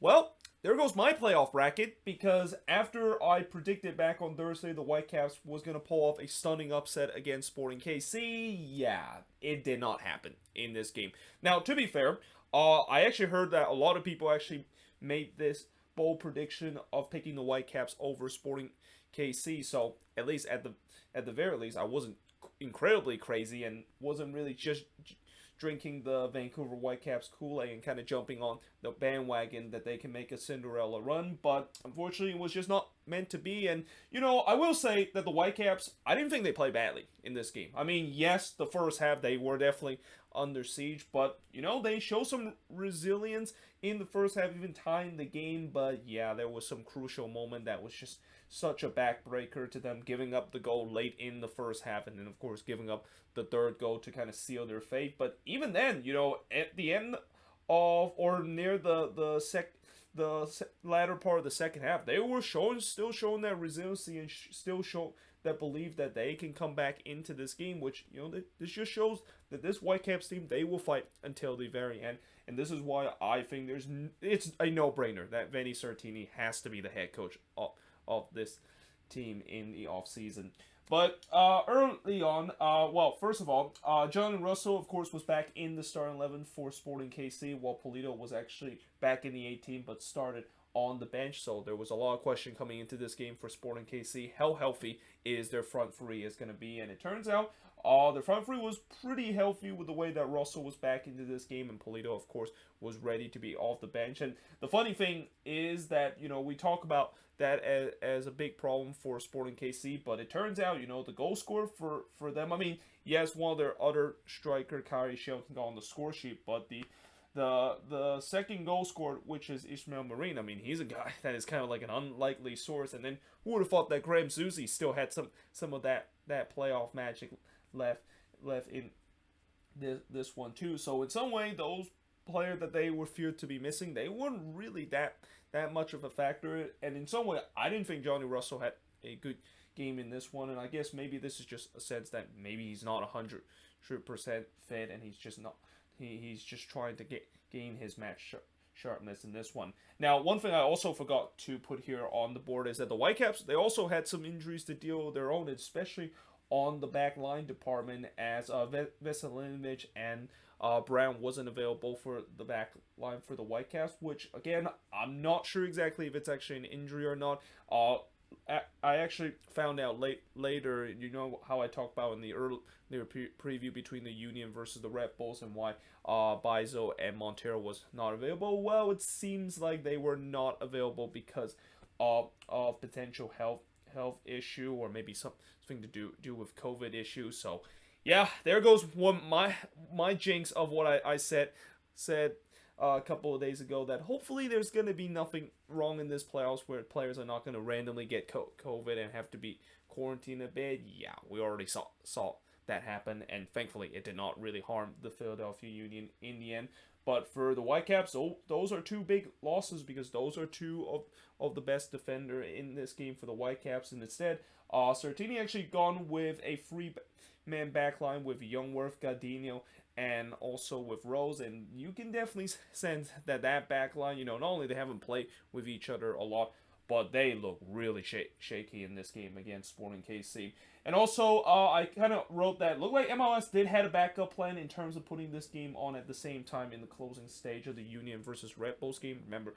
Well, there goes my playoff bracket because after I predicted back on Thursday the Whitecaps was going to pull off a stunning upset against Sporting KC, yeah, it did not happen in this game. Now, to be fair, I actually heard that a lot of people actually made this bold prediction of picking the Whitecaps over Sporting KC. So at least at the very least, I wasn't incredibly crazy and wasn't really just drinking the Vancouver Whitecaps Kool-Aid and kind of jumping on the bandwagon that they can make a Cinderella run, but unfortunately it was just not meant to be. And I will say that the Whitecaps, I didn't think they played badly in this game. I mean, yes, the first half they were definitely under siege, but they show some resilience in the first half, even tying the game. But yeah, there was some crucial moment that was just such a backbreaker to them, giving up the goal late in the first half, and then of course giving up the third goal to kind of seal their fate. But even then, at the end of or near the latter part of the second half, they were still showing that resiliency and still show that belief that they can come back into this game. Which this just shows that this Whitecaps team, they will fight until the very end. And this is why I think it's a no-brainer that Vinny Sartini has to be the head coach of this team in the offseason. But early on, well, first of all, John Russell, of course, was back in the starting 11 for Sporting KC, while Polito was actually back in the 18 but started on the bench. So there was a lot of question coming into this game for Sporting KC. How healthy is their front three is going to be? And it turns out the front three was pretty healthy with the way that Russell was back into this game, and Polito, of course, was ready to be off the bench. And the funny thing is that, we talk about that as a big problem for Sporting KC, but it turns out, the goal scorer for them, I mean, yes, one of their other striker, Kyrie Shelton, got on the score sheet, but the second goal scored, which is Ishmael Marine, I mean, he's a guy that is kind of like an unlikely source. And then who would have thought that Graham Zusi still had some of that playoff magic left in this one too. So in some way, those players that they were feared to be missing, they weren't really that much of a factor. And in some way, I didn't think Johnny Russell had a good game in this one. And I guess maybe this is just a sense that maybe he's not 100% fit, and he's just not. He's just trying to gain his match sharpness in this one. Now, one thing I also forgot to put here on the board is that the Whitecaps, they also had some injuries to deal with their own, especially on the back line department, as Veselinovic and Brown wasn't available for the back line for the Whitecaps, which, again, I'm not sure exactly if it's actually an injury or not. I actually found out later, how I talked about in the earlier preview between the Union versus the Red Bulls and why Bizo and Montero was not available. Well, it seems like they were not available because of potential health issue, or maybe something to do with COVID issue. So yeah, there goes one my jinx of what I said a couple of days ago, that hopefully there's going to be nothing wrong in this playoffs where players are not going to randomly get COVID and have to be quarantined a bit. Yeah, we already saw that happen, and thankfully it did not really harm the Philadelphia Union in the end. But for the Whitecaps, those are two big losses, because those are two of the best defender in this game for the Whitecaps. And instead, Sartini actually gone with a three-man backline with Youngworth, Gardino, and also with Rose. And you can definitely sense that back line, not only they haven't played with each other a lot, but they look really shaky in this game against Sporting KC. And also, I kind of wrote that looked like MLS did had a backup plan in terms of putting this game on at the same time in the closing stage of the Union versus Red Bulls game. Remember,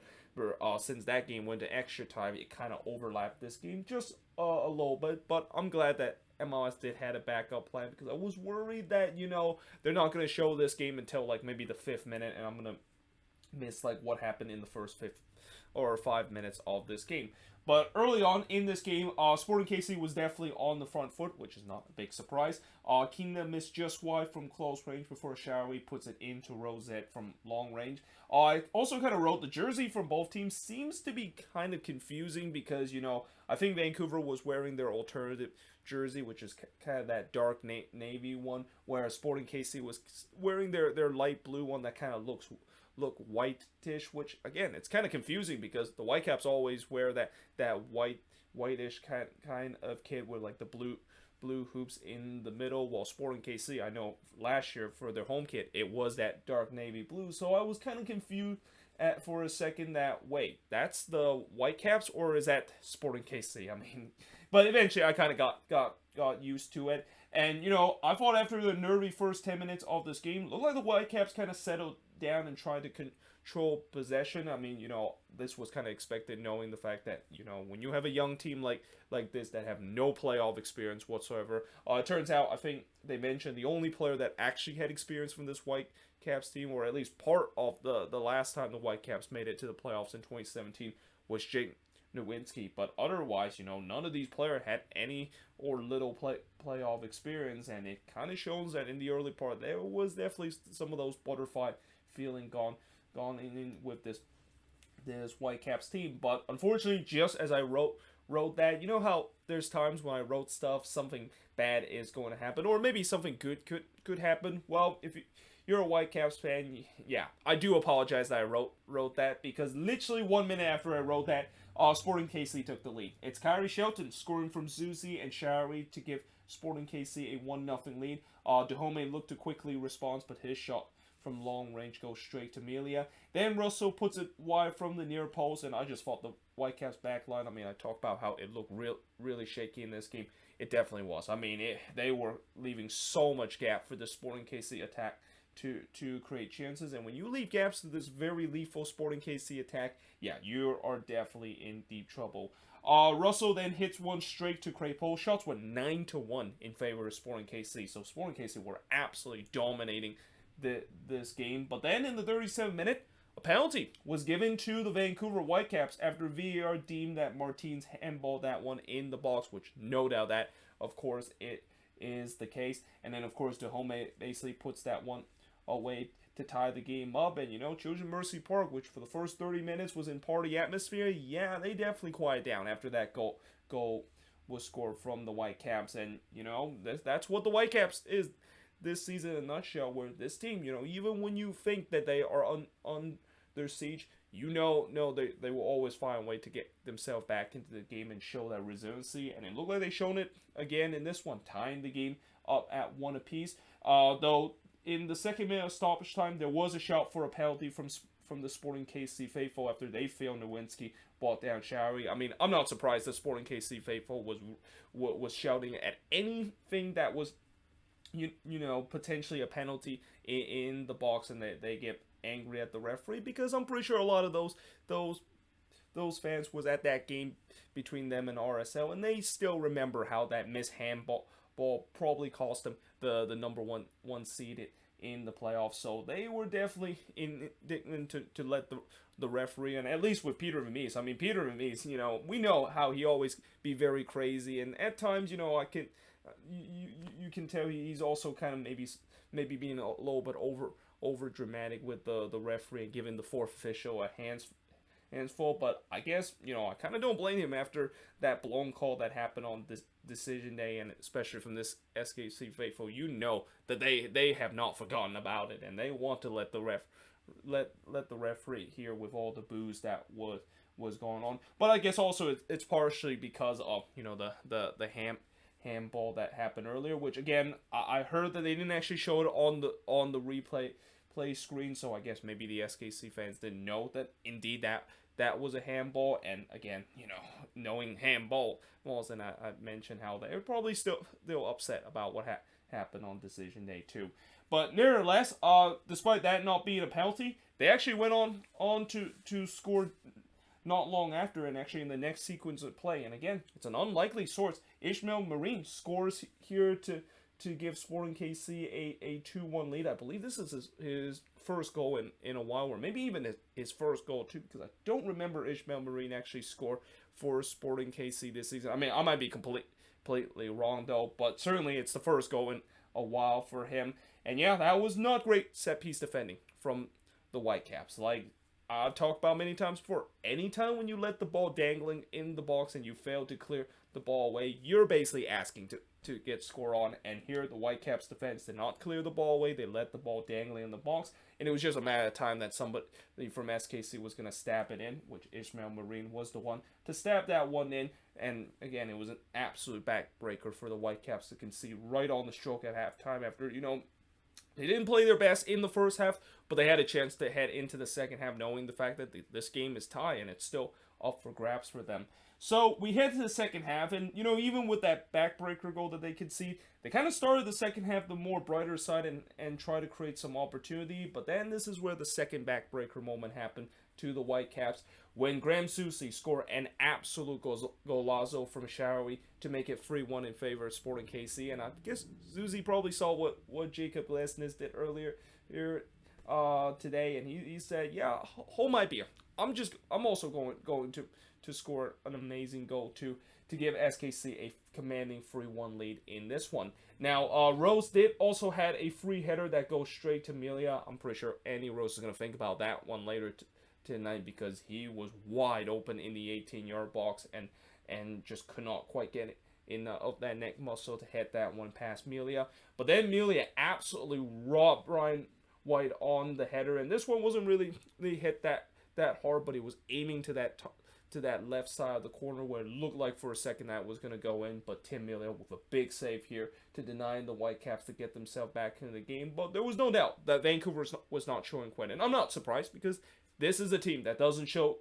since that game went to extra time, it kind of overlapped this game just a little bit. But I'm glad that MLS did had a backup plan, because I was worried that, they're not going to show this game until like maybe the 5th minute, and I'm going to miss like what happened in the first 5 minutes of this game. But early on in this game, Sporting KC was definitely on the front foot, which is not a big surprise. Kina missed just wide from close range before Showery puts it into Rosette from long range. I also kind of wrote the jersey from both teams seems to be kind of confusing, because, I think Vancouver was wearing their alternative jersey, which is kind of that dark navy one, whereas Sporting KC was wearing their light blue one that kind of look whitish, which again, it's kind of confusing because the Whitecaps always wear that whitish kind of kit with like the blue hoops in the middle, while Sporting KC, I know last year for their home kit, it was that dark navy blue. So I was kind of confused for a second that, wait, that's the Whitecaps or is that Sporting KC? I mean, but eventually I kind of got used to it. And, I thought after the nervy first 10 minutes of this game, looked like the Whitecaps kind of settled down and tried to control possession. I mean, this was kind of expected knowing the fact that, when you have a young team like this that have no playoff experience whatsoever, it turns out, I think they mentioned the only player that actually had experience from this Whitecaps team, or at least part of the last time the Whitecaps made it to the playoffs in 2017, was Jake Nowinski. But otherwise, none of these players had any or little playoff experience, and it kind of shows that in the early part there was definitely some of those butterfly feeling gone in with this Whitecaps team. But unfortunately, just as I wrote that, how there's times when I wrote stuff, something bad is going to happen, or maybe something good could happen. Well, if you're a Whitecaps fan, yeah, I do apologize that I wrote that, because literally 1 minute after I wrote that, Sporting KC took the lead. It's Kyrie Shelton scoring from Zuzi and Shari to give Sporting KC a 1-0 lead. Dahomey looked to quickly respond, but his shot from long range goes straight to Melia. Then Russell puts it wide from the near post, and I just thought the Whitecaps backline, I mean, I talked about how it looked really shaky in this game. It definitely was. I mean, they were leaving so much gap for the Sporting KC attack to create chances, and when you leave gaps to this very lethal Sporting KC attack, yeah, you are definitely in deep trouble. Russell then hits one straight to Crapo. Shots went 9-1 in favor of Sporting KC, so Sporting KC were absolutely dominating this game. But then in the 37th minute, a penalty was given to the Vancouver Whitecaps after VAR deemed that Martins handballed that one in the box, which no doubt that, of course, it is the case. And then, of course, Dahomey basically puts that one away to tie the game up. And, Children Mercy Park, which for the first 30 minutes was in party atmosphere, yeah, they definitely quiet down after that goal was scored from the Whitecaps. And, that's what the Whitecaps is this season in a nutshell, where this team, even when you think that they are on their siege, they will always find a way to get themselves back into the game and show that resiliency. And it looked like they shown it again in this one, tying the game up at 1 apiece. Though in the second minute of stoppage time, there was a shout for a penalty from the Sporting KC faithful after they failed Nowinski brought down Shari. I mean, I'm not surprised the Sporting KC faithful was shouting at anything that was potentially a penalty in the box, and they get angry at the referee, because I'm pretty sure a lot of those fans was at that game between them and RSL, and they still remember how that missed handball probably cost them the number one seed in the playoffs. So they were definitely indignant to let the referee, and at least with Peter Vermees. I mean, Peter Vermees, we know how he always be very crazy, and at times, I can you can tell he's also kind of maybe being a little bit over dramatic with the referee and giving the fourth official a hands full. But I guess I kind of don't blame him after that blown call that happened on this decision day, and especially from this SKC faithful. That they have not forgotten about it, and they want to let the referee hear with all the boos that was going on. But I guess also it's partially because of the handball that happened earlier, which again I heard that they didn't actually show it on the replay screen, so I guess maybe the SKC fans didn't know that indeed that was a handball. And again, knowing handball balls, and I mentioned how they were probably still upset about what happened on decision day too. But nevertheless, despite that not being a penalty, they actually went on to score not long after, and actually in the next sequence of play. And again, it's an unlikely source. Ishmael Marine scores here to give Sporting KC a 2-1 lead. I believe this is his first goal in a while, or maybe even his first goal too, because I don't remember Ishmael Marine actually score for Sporting KC this season. I mean, I might be completely wrong though, but certainly it's the first goal in a while for him. And yeah, that was not great set piece defending from the Whitecaps. Like I've talked about many times before, anytime when you let the ball dangling in the box and you fail to clear the ball away, you're basically asking to get score on. And here the Whitecaps defense did not clear the ball away. They let the ball dangling in the box, and it was just a matter of time that somebody from SKC was going to stab it in, which Ishmael Marine was the one to stab that one in. And again, it was an absolute backbreaker for the Whitecaps to concede right on the stroke at halftime after, they didn't play their best in the first half but they had a chance to head into the second half knowing the fact that this game is tie and it's still up for grabs for them. So we head to the second half, and even with that backbreaker goal that they concede, they kind of started the second half the more brighter side and try to create some opportunity. But then this is where the second backbreaker moment happened to the Whitecaps when Graham Zusi scored an absolute golazo from Shaarawy to make it 3-1 in favor of Sporting KC. And I guess Zusi probably saw what Jacob Lesnes did earlier here today, and he said, "Yeah, hold my beer. I'm also going to score an amazing goal to give SKC a commanding 3-1 lead in this one." Now, Rose did also had a free header that goes straight to Melia. I'm pretty sure Andy Rose is going to think about that one later tonight because he was wide open in the 18-yard box and just could not quite get it in of that neck muscle to hit that one past Melia. But then Melia absolutely robbed Brian White on the header, and this one wasn't really hit that hard, but he was aiming to that left side of the corner where it looked like for a second that was going to go in, but Tim Melia with a big save here to deny the Whitecaps to get themselves back into the game. But there was no doubt that Vancouver was not showing quit, and I'm not surprised because this is a team that doesn't show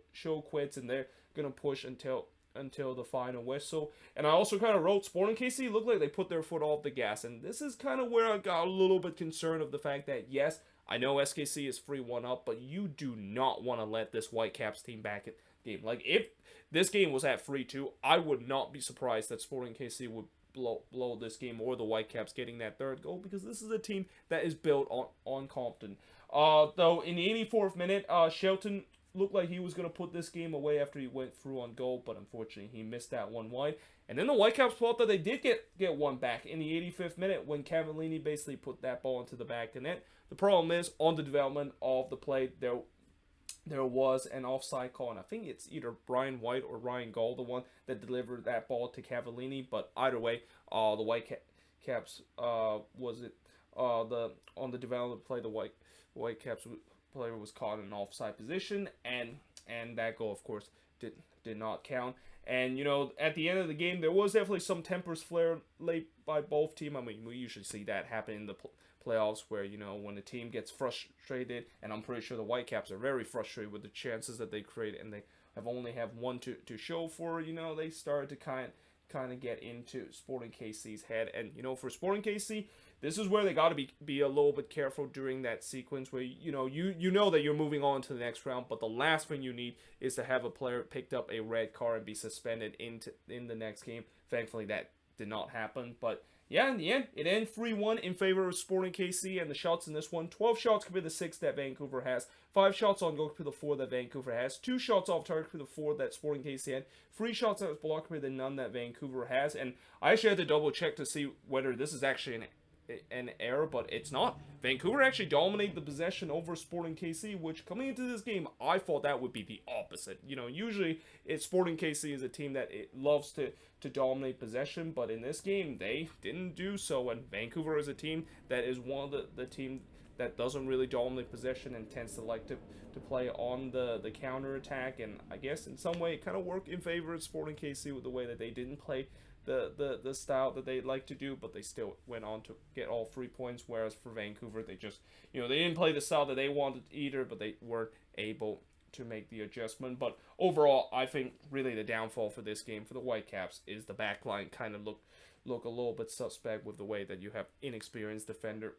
quits, and they're going to push until the final whistle. And I also kind of wrote Sporting KC looked like they put their foot off the gas, and this is kind of where I got a little bit concerned of the fact that, yes, I know SKC is 3-1 up, but you do not want to let this Whitecaps team back in game. Like, if this game was at 3-2, I would not be surprised that Sporting KC would blow this game or the Whitecaps getting that third goal, because this is a team that is built on confidence. Though in the 84th minute, Shelton looked like he was going to put this game away after he went through on goal, but unfortunately he missed that one wide. And then the Whitecaps thought that they did get one back in the 85th minute when Cavallini basically put that ball into the back of the net. The problem is, on the development of the play, there was an offside call, and I think it's either Brian White or Ryan Gall, the one that delivered that ball to Cavallini. But either way, the Whitecaps on the development play, the Whitecaps player was caught in an offside position, and that goal, of course, did not count. And at the end of the game, there was definitely some tempers flared late by both teams. I mean, we usually see that happen in the playoffs where, when a team gets frustrated, and I'm pretty sure the Whitecaps are very frustrated with the chances that they create, and they only have one to show for, they started to kind of get into Sporting KC's head. And, for Sporting KC, this is where they got to be a little bit careful during that sequence where, you know that you're moving on to the next round, but the last thing you need is to have a player picked up a red card and be suspended in the next game. Thankfully, that did not happen, but yeah, in the end, it ended 3-1 in favor of Sporting KC, and the shots in this one, 12 shots compared to 6 that Vancouver has, 5 shots on goal compared to 4 that Vancouver has, 2 shots off target compared to 4 that Sporting KC had, 3 shots that was blocked compared to none that Vancouver has. And I actually had to double check to see whether this is actually an error, but it's not. Vancouver actually dominated the possession over Sporting KC, which coming into this game, I thought that would be the opposite. Usually Sporting KC is a team that it loves to dominate possession, but in this game, they didn't do so, and Vancouver is a team that is one of the team that doesn't really dominate possession and tends to like to play on the counter attack, and I guess in some way it kind of worked in favor of Sporting KC with the way that they didn't play the style that they'd like to do, but they still went on to get all 3 points, whereas for Vancouver, they just, they didn't play the style that they wanted either, but they weren't able to make the adjustment. But overall, I think really the downfall for this game for the Whitecaps is the back line kind of look a little bit suspect with the way that you have inexperienced defender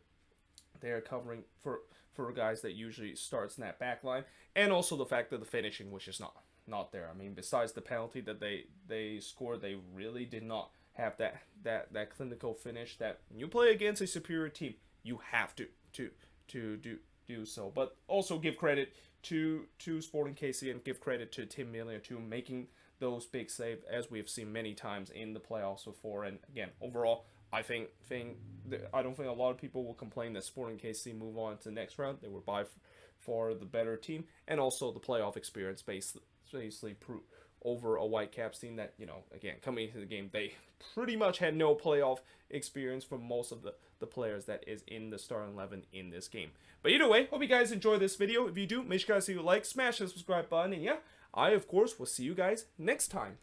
there covering for guys that usually starts in that back line, and also the fact that the finishing was just not there. I mean, besides the penalty that they scored, they really did not have that clinical finish that when you play against a superior team, you have to do so. But also give credit to Sporting KC and give credit to Tim Melia too, making those big saves as we have seen many times in the playoffs before. And again, overall, I don't think a lot of people will complain that Sporting KC move on to the next round. They were by far the better team, and also the playoff experience basically proved over a Whitecaps team that, again, coming into the game, they pretty much had no playoff experience from most of the players that is in the starting 11 in this game. But either way, hope you guys enjoy this video. If you do, make sure you guys like, smash the subscribe button, and yeah, I, of course, will see you guys next time.